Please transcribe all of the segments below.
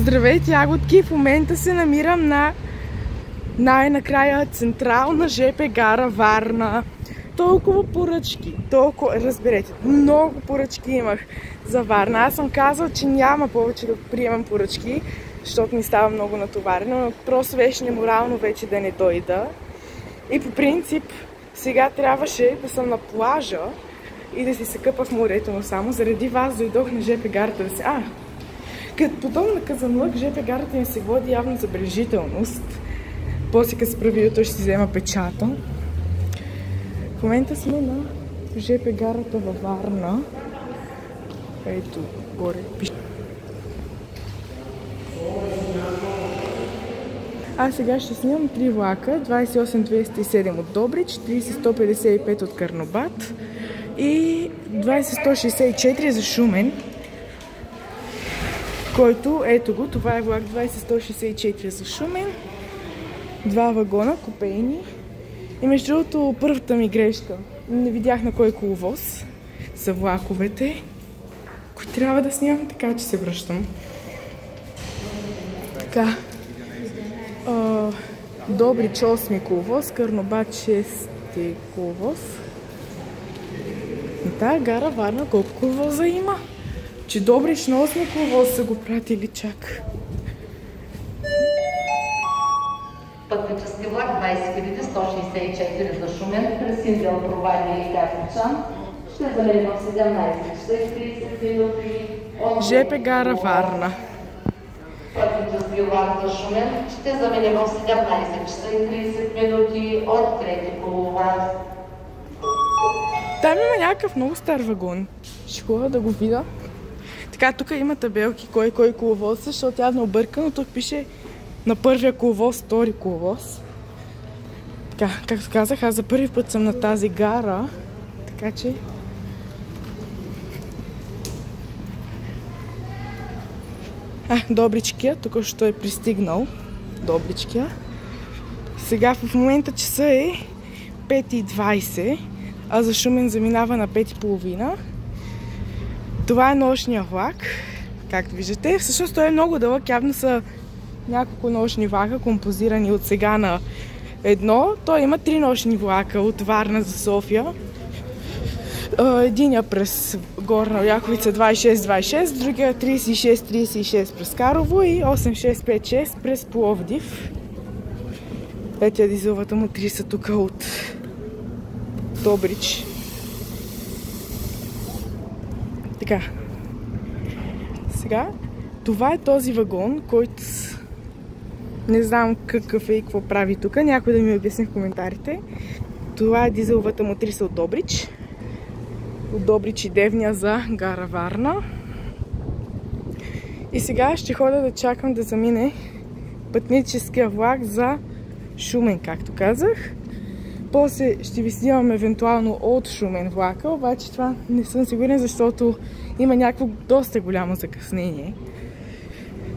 Здравейте, ягодки! В момента се намирам на най-накрая централна ЖП гара Варна. Толкова поръчки, разберете, много поръчки имах за Варна. Аз съм казала, че няма повече да приемам поръчки, защото ми става много натоварено, но просто беше неморално вече да не дойда. И по принцип, сега трябваше да съм на плажа и да си се къпа в морето, но само заради вас дойдох на ЖП гарата да се... Като подобно на Казанлък, ЖП гарата ми се води явно забележителност. После като спра видеото ще си взема печата. В момента сме на ЖП гарата във Варна. Ето, горе пише. Сега ще снимам 3 влака. 28-207 от Добрич, 30-155 от Карнобат и 20-164 за Шумен. Който, ето го, това е влак 20-164 за Шумен. 2 вагона, купейни. И между другото, първата ми грешка. Не видях на кой коловоз са влаковете, които трябва да снимам, така че се връщам. Така. Добрич 8 коловоз, Карнобат 6 коловоз. И тая гара Варна колко коловоза има? Че Добрич на 8 коловоз са го пратили чак. Пътнически влак 20-164 за Шумен, през Синдел, Провадия и Кафичан. Ще замерим в 17:30 минути. ЖП гара Варна. Пътнически влак за Шумен ще замерим в 17:30 минути от трети коловоз. Там има някакъв много стар вагон. Ще ходя да го видя. Така, тук има табелки кой коловоз, защото явно объркано. Тук пише на първия коловоз, втори коловоз. Така, както казах, аз за първи път съм на тази гара. Така че... Добричкия, тук що е пристигнал. Добричкия. Сега в момента часа е 5:20, а за Шумен заминава на 5:30. Това е нощния влак, както виждате. Всъщност той е много дълъг, явно са няколко нощни влака, композирани от сега на едно. Той има 3 нощни влака от Варна за София. Единия през Горна Оряховица 26-26, другия 36-36 през Карлово и 8656 през Пловдив. Тя дизелвата му 3 са тук от Добрич. Така. Сега, това е този вагон, който не знам какъв е и какво прави тук. Някой да ми обясни в коментарите. Това е дизеловата мотриса от Добрич. От Добрич и Девня за гара Варна. И сега ще ходя да чакам да замине пътническия влак за Шумен, както казах. После ще ви снимам евентуално от Шумен влака, обаче това не съм сигурен, защото има някакво доста голямо закъснение.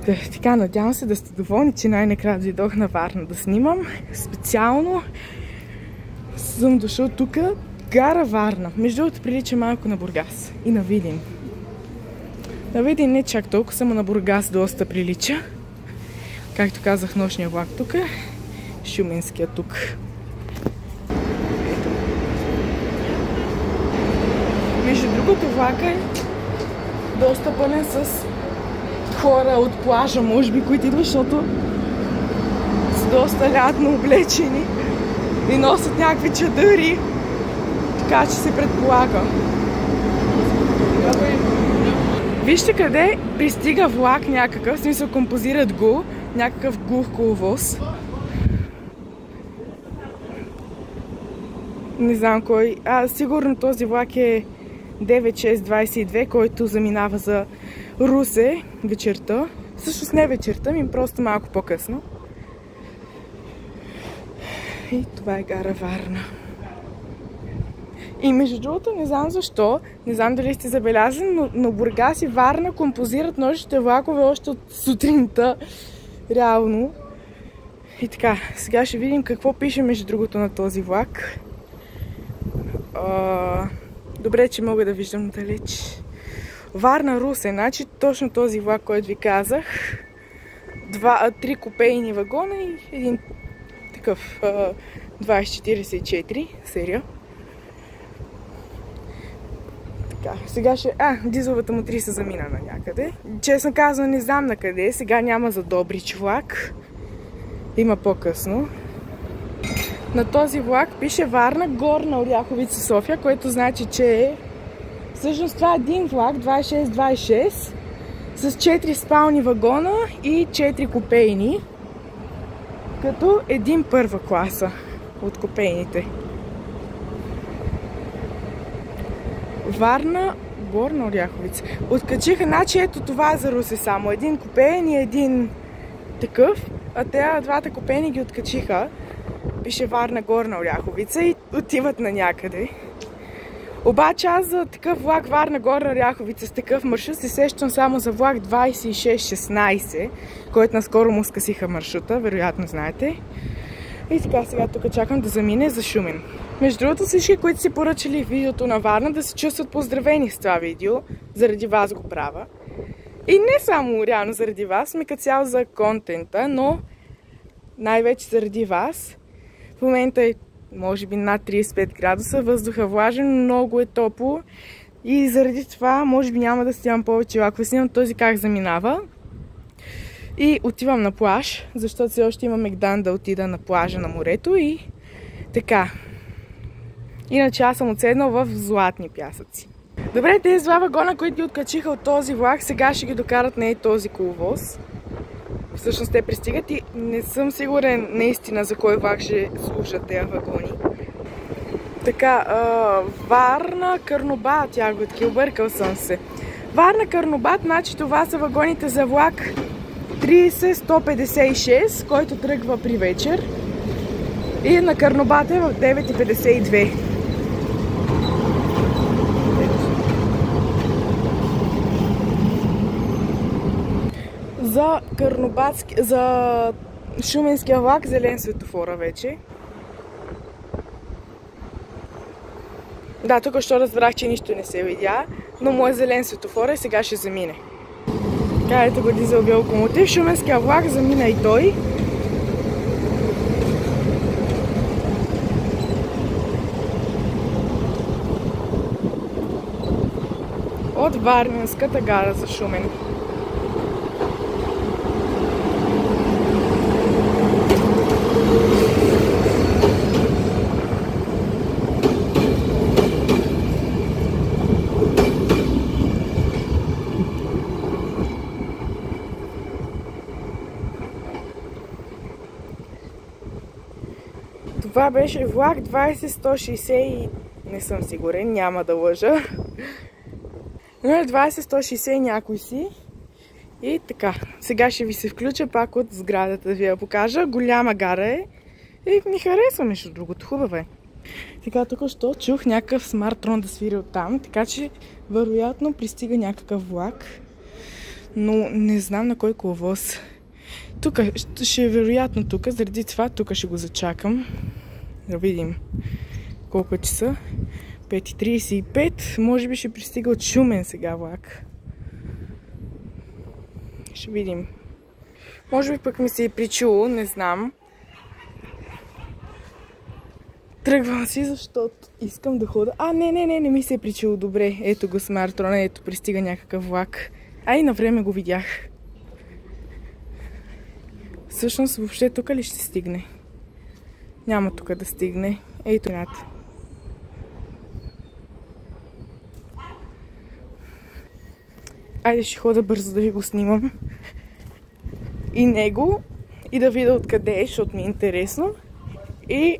Така, надявам се да сте доволни, че най-накрая дойдох на Варна да снимам. Специално съм дошъл тук, гара Варна. Между другото прилича малко на Бургас и на Видин. На Видин не чак толкова, само на Бургас доста прилича. Както казах, нощния влак тук, Шуменския тук. Между другото, влака е доста пълен с хора от плажа, може би, които идват, защото са доста лятно облечени и носят някакви чадъри, така че се предполага. Вижте къде пристига влак някакъв, в смисъл композират го, някакъв глух коловоз. Не знам кой. Сигурно този влак е 9622, който заминава за Русе вечерта. Всъщност не вечерта, ми просто малко по-късно. И това е гара Варна. И между другото, не знам защо, не знам дали сте забелязали, но Бургас и Варна композират нощните влакове още от сутринта. Реално. И така, сега ще видим какво пише между другото на този влак. Добре, че мога да виждам далеч. Варна-Русе, значи точно този влак, който ви казах. 3 купейни вагона и един такъв 2044 серия. Така, сега ще... дизеловата мотриса замина на някъде. Честно казвам, не знам на къде. Сега няма за Добрич влак. Има по-късно. На този влак пише Варна, Горна Оряховица, София, което значи, че е... Всъщност това е един влак, 2626, с 4 спални вагона и 4 купейни, като един първа класа от купейните. Варна, Горна Оряховица. Откачиха, значи ето това за Русе само. Един купейн и един такъв, а те двата купейни ги откачиха. Пише Варна, Горна Оряховица и отиват на някъде. Обаче аз за такъв влак Варна, Горна Оряховица с такъв маршрут се сещам само за влак 2616, който наскоро му скъсиха маршрута, вероятно знаете. И така, сега тук чакам да замине за Шумен. Между другото, всички, които си поръчали видеото на Варна, да се чувстват поздравени с това видео. Заради вас го правя. И не само реално заради вас, ми като цяло за контента, но най-вече заради вас. В момента е може би над 35 градуса, въздуха влажен, много е топло и заради това може би няма да снимам повече, ако снимам този как заминава. И отивам на плаж, защото все още имам мегдан да отида на плажа на морето и така. Иначе аз съм отседнал в златни пясъци. Добре, тези два вагона, които ги откачиха от този влак, сега ще ги докарат на този коловоз. Всъщност те пристигат и не съм сигурен наистина за кой влак ще служат тези вагони. Така, Варна, Карнобат, ягодки, объркал съм се. Варна, Карнобат, значи това са вагоните за влак 30-156, който тръгва при вечер. И на Карнобат е в 9:52. За Карнобатски, за Шуменския влак зелен светофора вече. Да, тук що разбрах, че нищо не се видя, но моят зелен светофор сега ще замине. Така, ето го дизеловия локомотив. Шуменския влак замина и той. От Варненската гара за Шумен. Това беше влак 20-160 и не съм сигурен, няма да лъжа. Но е 20-160 някой си. И така, сега ще ви се включа пак от сградата да ви я покажа. Голяма гара е и ми харесва между другото, хубава е. Така, тук що чух някакъв смартрон да свири оттам, така че вероятно пристига някакъв влак. Но не знам на кой коловоз. Тук ще е вероятно тук, заради това тук ще го зачакам. Да видим колко е часа. 5:35. Може би ще пристига от Шумен сега влак. Ще видим. Може би пък ми се е причуло, не знам. Тръгвам си, защото искам да хода. Не ми се е причуло. Добре, ето го смартрона, ето пристига някакъв влак. И на време го видях. Всъщност въобще тук ли ще стигне? Няма тук да стигне. Ето едната. Айде ще хода бързо да ви го снимам. И него. И да видя откъде е, защото ми е интересно. И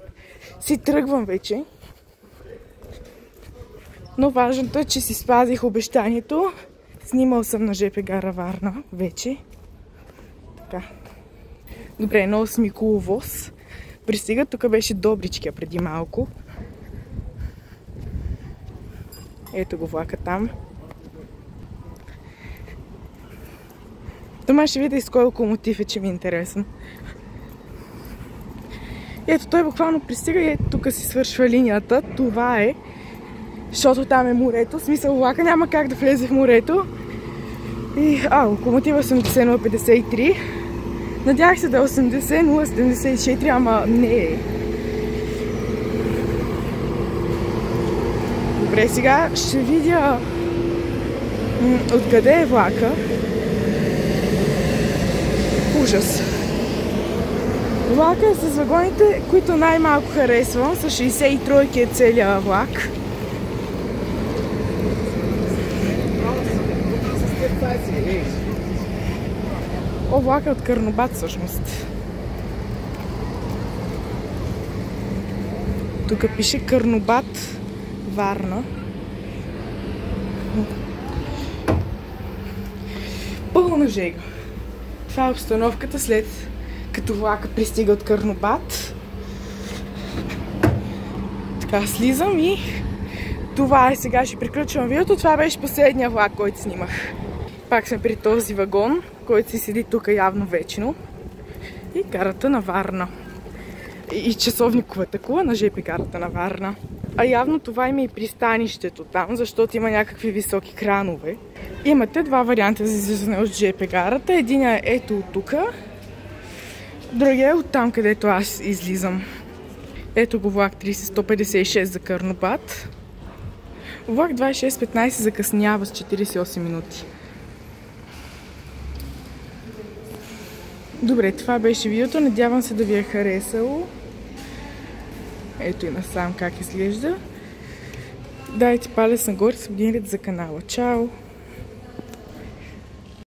си тръгвам вече. Но важното е, че си спазих обещанието. Снимал съм на ЖП гара Варна вече. Така. Добре, на 8 коловоз. Пристига, тук беше Добричкия преди малко. Ето го влака там. Дома ще видя и с кой локомотив е, че ми е интересно. Ето той буквално пристига и ето тук си свършва линията. Това е, защото там е морето. В смисъл влака няма как да влезе в морето. И локомотива 80-53. Надявах се да е 80-074, ама не е. Добре, сега ще видя откъде е влака. Ужас. Влака е с вагоните, които най-малко харесвам. С 63-ки е целият влак. О, влака е от Карнобат всъщност. Тук пише Карнобат, Варна. Пълна жега. Това е обстановката след като влака пристига от Карнобат. Така, слизам и това е, сега ще приключвам видеото. Това беше последния влак, който снимах. Пак сме при този вагон, който си седи тук явно вечно. И гарата на Варна. И часовниковата кула на ЖП гарата на Варна. А явно това има и пристанището там, защото има някакви високи кранове. Имате два варианта за излизане от ЖП гарата. Единият е ето от тук. Другия е от там, където аз излизам. Ето го влак 30-156 за Карнобат. Влак 26-15 закъснява с 48 минути. Добре, това беше видеото. Надявам се да ви е харесало. Ето и насам как изглежда. Дайте палец нагоре, се абонирайте за канала. Чао!